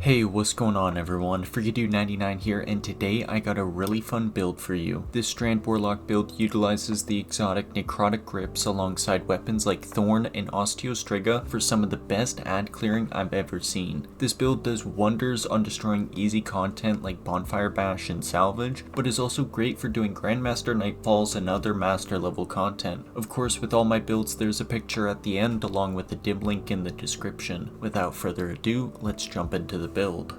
Hey, what's going on everyone? FreakyDude99 here, and today I got a really fun build for you. This Strand Warlock build utilizes the exotic necrotic grips alongside weapons like Thorn and Osteostriga for some of the best ad clearing I've ever seen. This build does wonders on destroying easy content like Bonfire Bash and Salvage, but is also great for doing Grandmaster Nightfalls and other master level content. Of course, with all my builds there's a picture at the end along with a dim link in the description. Without further ado, let's jump into the build.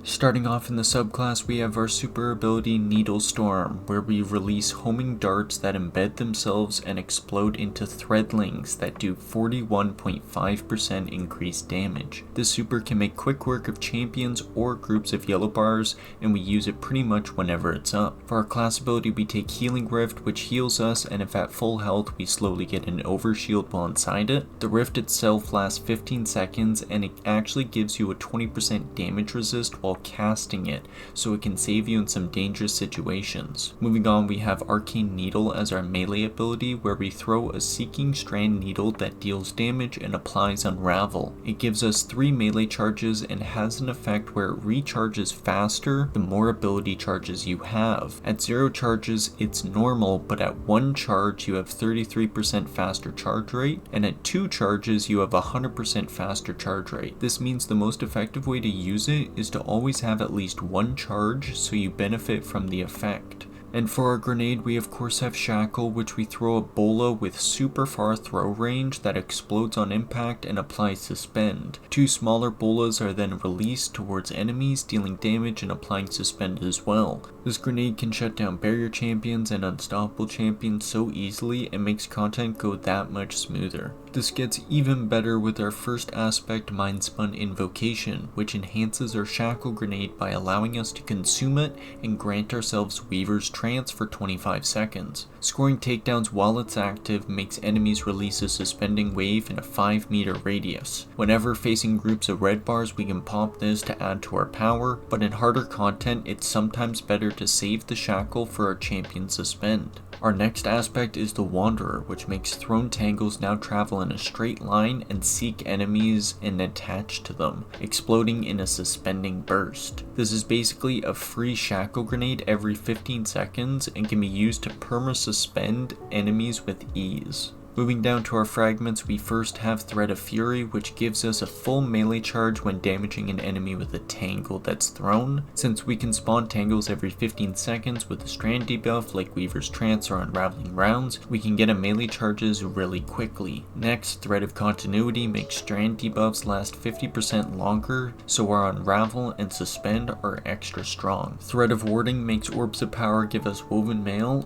Starting off in the subclass, we have our super ability Needle Storm, where we release homing darts that embed themselves and explode into threadlings that do 41.5% increased damage. This super can make quick work of champions or groups of yellow bars, and we use it pretty much whenever it's up. For our class ability, we take Healing Rift, which heals us, and if at full health, we slowly get an overshield while inside it. The rift itself lasts 15 seconds, and it actually gives you a 20% damage resist while casting it, so it can save you in some dangerous situations. Moving on, we have Arcane Needle as our melee ability, where we throw a Seeking Strand Needle that deals damage and applies Unravel. It gives us 3 melee charges and has an effect where it recharges faster the more ability charges you have. At 0 charges it's normal, but at 1 charge you have 33% faster charge rate, and at 2 charges you have 100% faster charge rate. This means the most effective way to use it is to always have at least 1 charge, so you benefit from the effect. And for our grenade, we of course have Shackle, which we throw a bola with super far throw range that explodes on impact and applies Suspend. 2 smaller bolas are then released towards enemies, dealing damage and applying Suspend as well. This grenade can shut down barrier champions and unstoppable champions so easily and makes content go that much smoother. This gets even better with our first aspect Mindspun Invocation, which enhances our Shackle grenade by allowing us to consume it and grant ourselves Weaver's Trance for 25 seconds. Scoring takedowns while it's active makes enemies release a suspending wave in a 5-meter radius. Whenever facing groups of red bars, we can pop this to add to our power, but in harder content it's sometimes better to save the Shackle for our champion Suspend. Our next aspect is the Wanderer, which makes thrown tangles now travel in a straight line and seek enemies and attach to them, exploding in a suspending burst. This is basically a free Shackle grenade every 15 seconds and can be used to perma-suspend enemies with ease. Moving down to our fragments, we first have Thread of Fury, which gives us a full melee charge when damaging an enemy with a tangle that's thrown. Since we can spawn tangles every 15 seconds with a strand debuff like Weaver's Trance or Unraveling Rounds, we can get a melee charges really quickly. Next, Thread of Continuity makes strand debuffs last 50% longer, so our Unravel and Suspend are extra strong. Thread of Warding makes Orbs of Power give us Woven Mail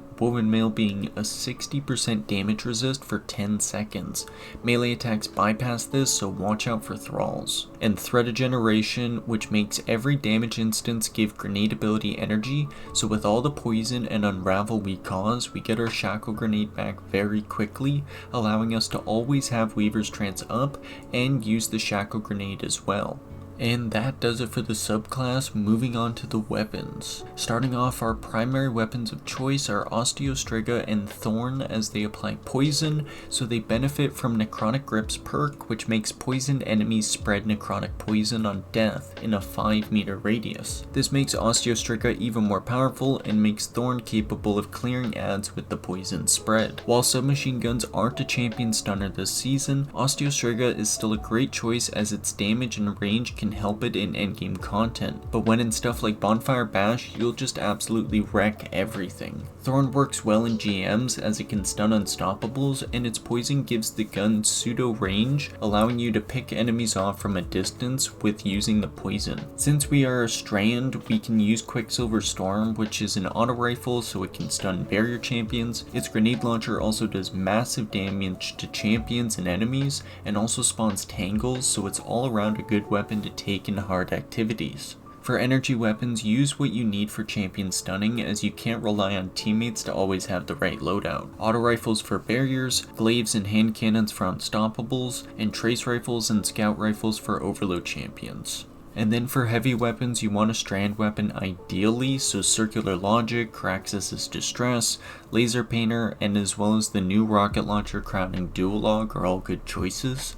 being a 60% damage resist for 10 seconds. Melee attacks bypass this, so watch out for thralls. And Thread of Generation, which makes every damage instance give grenade ability energy, so with all the poison and unravel we cause, we get our Shackle grenade back very quickly, allowing us to always have Weaver's Trance up and use the Shackle grenade as well. And that does it for the subclass. Moving on to the weapons. Starting off, our primary weapons of choice are Osteostriga and Thorn, as they apply poison, so they benefit from Necrotic Grips perk, which makes poisoned enemies spread necrotic poison on death in a 5-meter radius. This makes Osteostriga even more powerful and makes Thorn capable of clearing ads with the poison spread. While submachine guns aren't a champion stunner this season, Osteostriga is still a great choice as its damage and range can help it in endgame content, but when in stuff like Bonfire Bash, you'll just absolutely wreck everything. Thorn works well in GMs as it can stun unstoppables, and its poison gives the gun pseudo range, allowing you to pick enemies off from a distance with using the poison. Since we are a strand, we can use Quicksilver Storm, which is an auto rifle so it can stun barrier champions. Its grenade launcher also does massive damage to champions and enemies, and also spawns tangles, so it's all around a good weapon to take in hard activities. For energy weapons, use what you need for champion stunning, as you can't rely on teammates to always have the right loadout. Auto rifles for barriers, glaives and hand cannons for unstoppables, and trace rifles and scout rifles for overload champions. And then for heavy weapons, you want a strand weapon ideally, so Circular Logic, Craxus' Distress, Laser Painter, and as well as the new rocket launcher crowning Duolog are all good choices.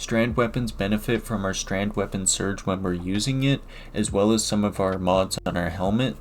Strand weapons benefit from our strand weapon surge when we're using it, as well as some of our mods on our helmet,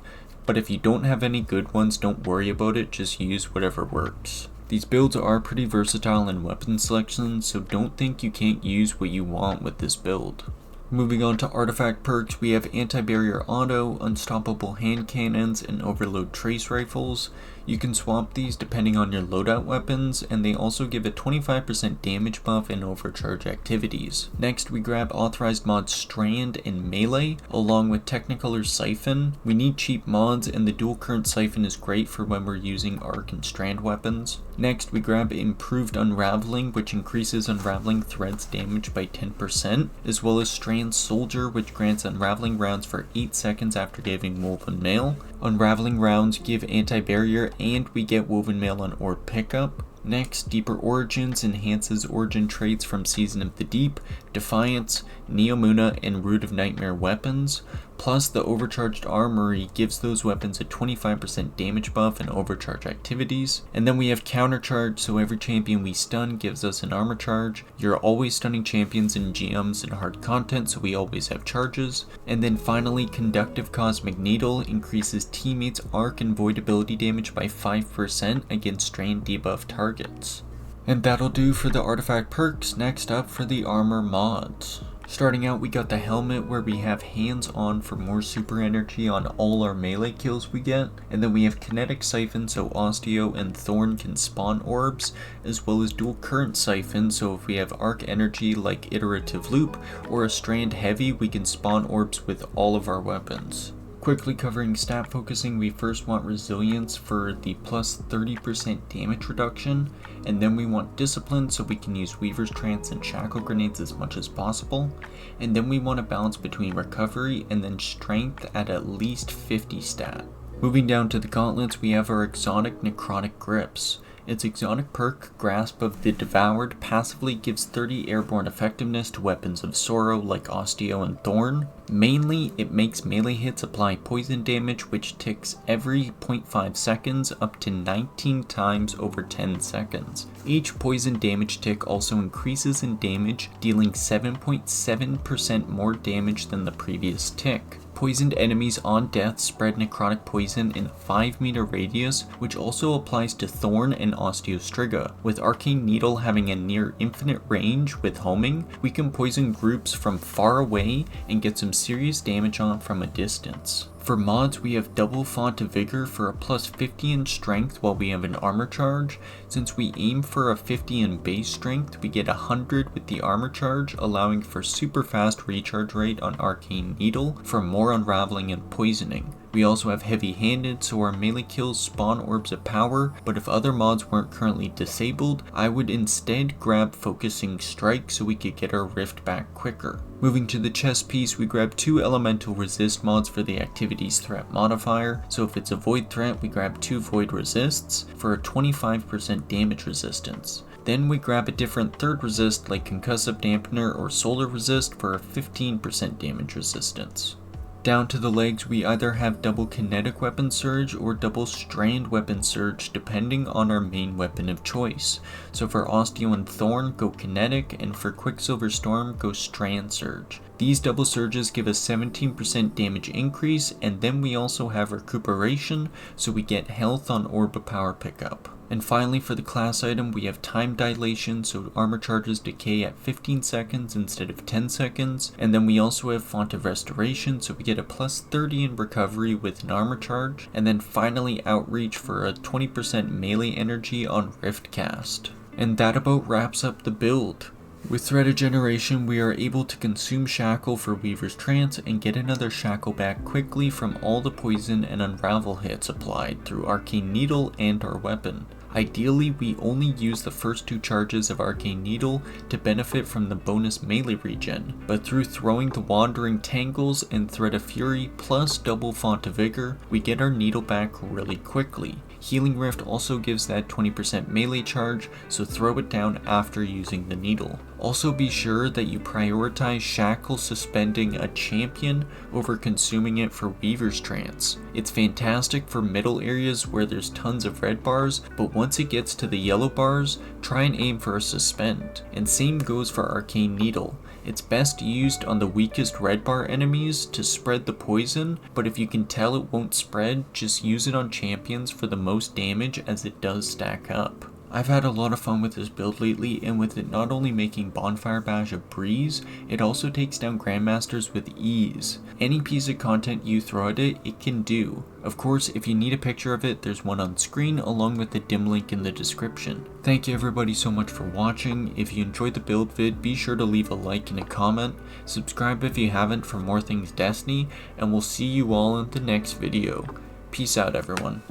but if you don't have any good ones, don't worry about it, just use whatever works. These builds are pretty versatile in weapon selection, so don't think you can't use what you want with this build. Moving on to artifact perks, we have anti-barrier auto, unstoppable hand cannons, and overload trace rifles. You can swap these depending on your loadout weapons, and they also give a 25% damage buff in overcharge activities. Next, we grab authorized mods Strand and Melee, along with Technicolor Siphon. We need cheap mods, and the dual current Siphon is great for when we're using Arc and Strand weapons. Next, we grab improved Unraveling, which increases Unraveling threads damage by 10%, as well as Strand Soldier, which grants Unraveling rounds for 8 seconds after giving Woven Mail. Unraveling rounds give anti-barrier, and we get Woven Mail on Orb pickup. Next, Deeper Origins enhances origin traits from Season of the Deep, Defiance, Neomuna, and Root of Nightmare weapons. Plus, the Overcharged Armory gives those weapons a 25% damage buff in overcharge activities. And then we have Countercharge, so every champion we stun gives us an armor charge. You're always stunning champions in GMs and hard content, so we always have charges. And then finally, Conductive Cosmic Needle increases teammates' arc and void ability damage by 5% against Strand debuff targets. And that'll do for the artifact perks. Next up for the armor mods. Starting out, we got the helmet where we have hands on for more super energy on all our melee kills we get, and then we have kinetic siphon so Osteo and Thorn can spawn orbs, as well as dual current siphon so if we have arc energy like iterative loop or a strand heavy we can spawn orbs with all of our weapons. Quickly covering stat focusing, we first want resilience for the plus 30% damage reduction, and then we want discipline so we can use Weaver's Trance and Shackle Grenades as much as possible, and then we want a balance between recovery and then strength at least 50 stat. Moving down to the gauntlets, we have our exotic necrotic grips. Its exotic perk, Grasp of the Devoured, passively gives 30 airborne effectiveness to weapons of sorrow like Osteo and Thorn. Mainly, it makes melee hits apply poison damage, which ticks every 0.5 seconds up to 19 times over 10 seconds. Each poison damage tick also increases in damage, dealing 7.7% more damage than the previous tick. Poisoned enemies on death spread necrotic poison in a 5-meter radius, which also applies to Thorn and Osteostriga. With Arcane Needle having a near infinite range with homing, we can poison groups from far away and get some serious damage on from a distance. For mods, we have double Font of Vigor for a plus 50 in strength while we have an armor charge. Since we aim for a 50 in base strength, we get 100 with the armor charge, allowing for super fast recharge rate on Arcane Needle for more unraveling and poisoning. We also have heavy-handed, so our melee kills spawn orbs of power, but if other mods weren't currently disabled, I would instead grab Focusing Strike so we could get our rift back quicker. Moving to the chest piece, we grab 2 elemental resist mods for the activities threat modifier, so if it's a void threat, we grab 2 void resists for a 25% damage resistance. Then we grab a different third resist like Concussive Dampener or Solar Resist for a 15% damage resistance. Down to the legs, we either have double kinetic weapon surge or double strand weapon surge depending on our main weapon of choice. So for Osteo and Thorn, go kinetic, and for Quicksilver Storm, go strand surge. These double surges give a 17% damage increase, and then we also have recuperation, so we get health on Orb of Power pickup. And finally, for the class item, we have time dilation, so armor charges decay at 15 seconds instead of 10 seconds. And then we also have Font of Restoration, so we get a plus 30 in recovery with an armor charge. And then finally, Outreach for a 20% melee energy on Rift Cast. And that about wraps up the build. With Thread of Generation, we are able to consume Shackle for Weaver's Trance and get another Shackle back quickly from all the poison and unravel hits applied through Arcane Needle and our weapon. Ideally, we only use the first 2 charges of Arcane Needle to benefit from the bonus melee regen, but through throwing the Wandering Tangles and Thread of Fury plus double Font of Vigor, we get our Needle back really quickly. Healing Rift also gives that 20% melee charge, so throw it down after using the Needle. Also be sure that you prioritize shackle suspending a champion over consuming it for Weaver's Trance. It's fantastic for middle areas where there's tons of red bars, but once it gets to the yellow bars, try and aim for a suspend. And same goes for Arcane Needle. It's best used on the weakest red bar enemies to spread the poison, but if you can tell it won't spread, just use it on champions for the most damage as it does stack up. I've had a lot of fun with this build lately, and with it not only making Bonfire Bash a breeze, it also takes down Grandmasters with ease. Any piece of content you throw at it, it can do. Of course, if you need a picture of it, there's one on screen along with the dim link in the description. Thank you everybody so much for watching. If you enjoyed the build vid, be sure to leave a like and a comment, subscribe if you haven't for more things Destiny, and we'll see you all in the next video. Peace out everyone.